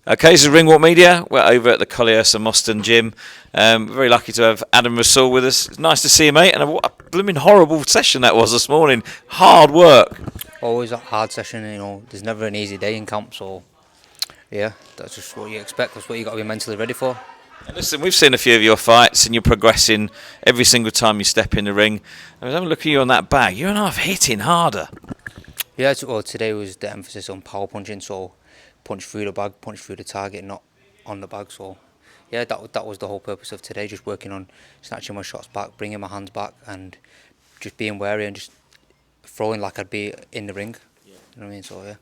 Okay, this is Ringwalk Media. We're over at the Colliers and Moston gym. Very lucky to have Adam Rasool with us. It's nice to see you, mate. And what a blooming horrible session that was this morning. Hard work. Always a hard session, there's never an easy day in camp, so yeah, that's just what you expect. That's what you got to be mentally ready for. Now listen, we've seen a few of your fights and you're progressing every single time you step in the ring. I was having a look at you on that bag. You're enough hitting harder. Yeah, well, today was the emphasis on power punching, so punch through the bag, punch through the target, not on the bag. So yeah, that was the whole purpose of today, just working on snatching my shots back, bringing my hands back, and just being wary and just throwing like I'd be in the ring. You know what I mean? So yeah.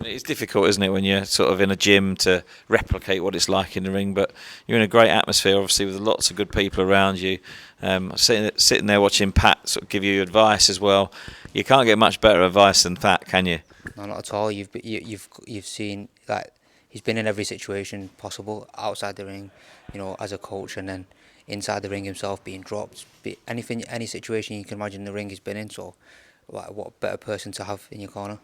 It's difficult, isn't it, when you're sort of in a gym to replicate what it's like in the ring, but you're in a great atmosphere, obviously, with lots of good people around you. Sitting there watching Pat sort of give you advice as well. You can't get much better advice than that, can you? No, not at all. You've seen that he's been in every situation possible outside the ring, as a coach, and then inside the ring himself, being dropped, any situation you can imagine the ring he's been in. So, what better person to have in your corner?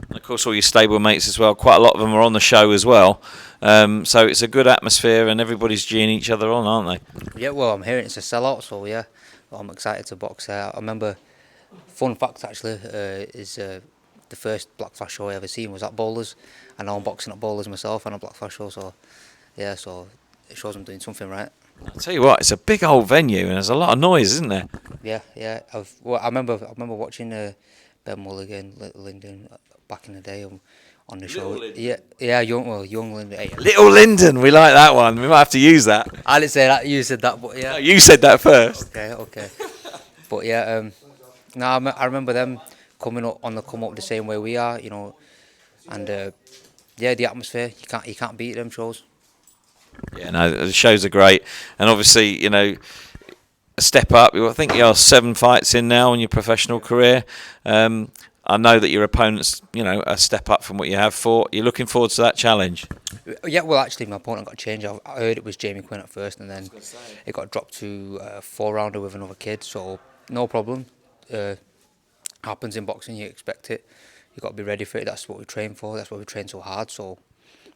And of course, all your stable mates as well. Quite a lot of them are on the show as well. So it's a good atmosphere, and everybody's geeing each other on, aren't they? Yeah, well, I'm hearing it's a sellout, so yeah, I'm excited to box there. I remember, fun fact actually, is the first Blackflash show I ever seen was at Bowlers, and now I'm boxing at Bowlers myself and a Blackflash show. So yeah, so it shows I'm doing something right. I'll tell you what, it's a big old venue, and there's a lot of noise, isn't there? Yeah. I remember watching Ben Mulligan, Lyndon back in the day on the show. Yeah, young Lyndon. Hey, Little Lyndon, we like that one. We might have to use that. I didn't say that. You said that, but yeah. No, you said that first. Okay. But yeah, I remember them coming up on the come up the same way we are, and yeah, the atmosphere you can't beat them shows. Yeah, no, the shows are great, and obviously, a step up. I think you're 7 fights in now in your professional career. I know that your opponent's, a step up from what you have fought. You're looking forward to that challenge? Yeah, well, actually, my opponent got changed. I heard it was Jamie Quinn at first, and then it got dropped to a 4-rounder with another kid. So no problem. Happens in boxing. You expect it. You got to be ready for it. That's what we train for. That's why we train so hard. So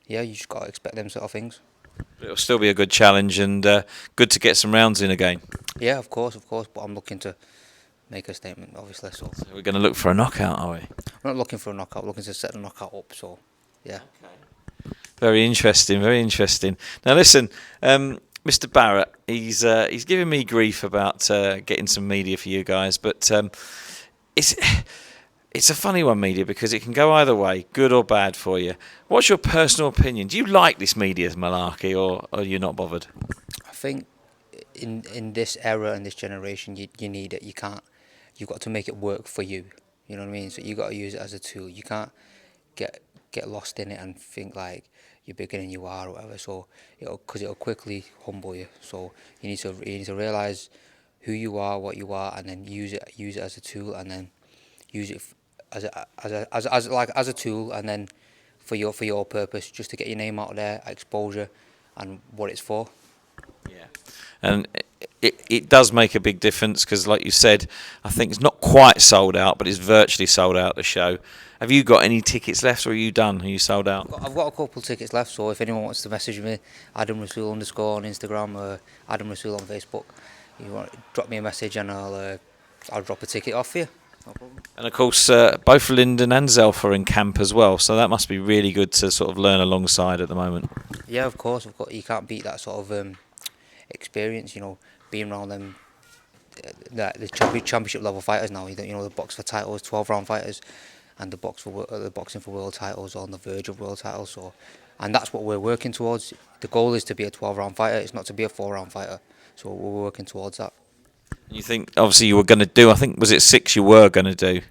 yeah, you just got to expect them sort of things. It'll still be a good challenge, and good to get some rounds in again. Yeah, of course. But I'm looking to make a statement, obviously. So we're going to look for a knockout, are we? I'm not looking for a knockout. I'm looking to set the knockout up. So yeah. Okay. Very interesting. Now listen, Mr. Barrett, he's giving me grief about getting some media for you guys, but it's a funny one, media, because it can go either way, good or bad for you. What's your personal opinion? Do you like this media's malarkey, or are you not bothered? I think in this era and this generation, you need it. You've got to make it work for you. You know what I mean? So you got to use it as a tool. You can't get lost in it and think like you're bigger than you are or whatever. So it'll quickly humble you. So you need to realize who you are, what you are, and then use it as a tool, and then use it as a tool, and then for your purpose, just to get your name out there, exposure, and what it's for. Yeah, and it does make a big difference because, like you said, I think it's not quite sold out, but it's virtually sold out, the show. Have you got any tickets left, or are you done? Are you sold out? I've got a couple of tickets left, so if anyone wants to message me, Adam Rasool _ on Instagram, or Adam Rasool on Facebook, you want to drop me a message and I'll drop a ticket off for you. No problem. And of course, both Lyndon and Zelf are in camp as well, so that must be really good to sort of learn alongside at the moment. Yeah, of course. You can't beat that sort of experience, being around them, the championship level fighters now. The box for titles, 12-round fighters, and the boxing for world titles, on the verge of world titles. So, and that's what we're working towards. The goal is to be a 12-round fighter. It's not to be a 4-round fighter. So we're working towards that. You think, obviously, you were going to do, I think, was it 6 you were going to do?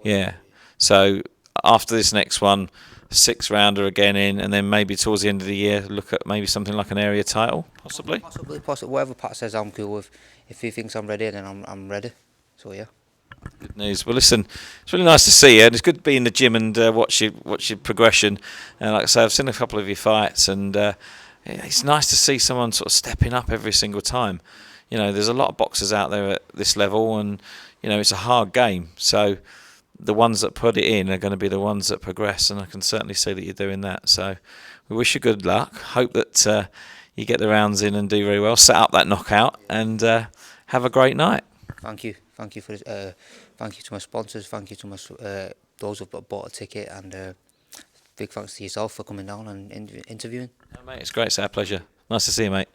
Yeah. So after this next one, 6-rounder again in, and then maybe towards the end of the year, look at maybe something like an area title, possibly? Possibly. Whatever Pat says, I'm cool with. If he thinks I'm ready, then I'm ready. So yeah. Good news. Well, listen, it's really nice to see you, and it's good to be in the gym and watch your progression. And like I say, I've seen a couple of your fights, and it's nice to see someone sort of stepping up every single time. There's a lot of boxers out there at this level, and it's a hard game. So the ones that put it in are going to be the ones that progress, and I can certainly see that you're doing that. So we wish you good luck. Hope that you get the rounds in and do very well. Set up that knockout and have a great night. Thank you for this. Thank you to my sponsors. Thank you to my those who've bought a ticket, and big thanks to yourself for coming down and interviewing. No, mate, it's great. It's our pleasure. Nice to see you, mate.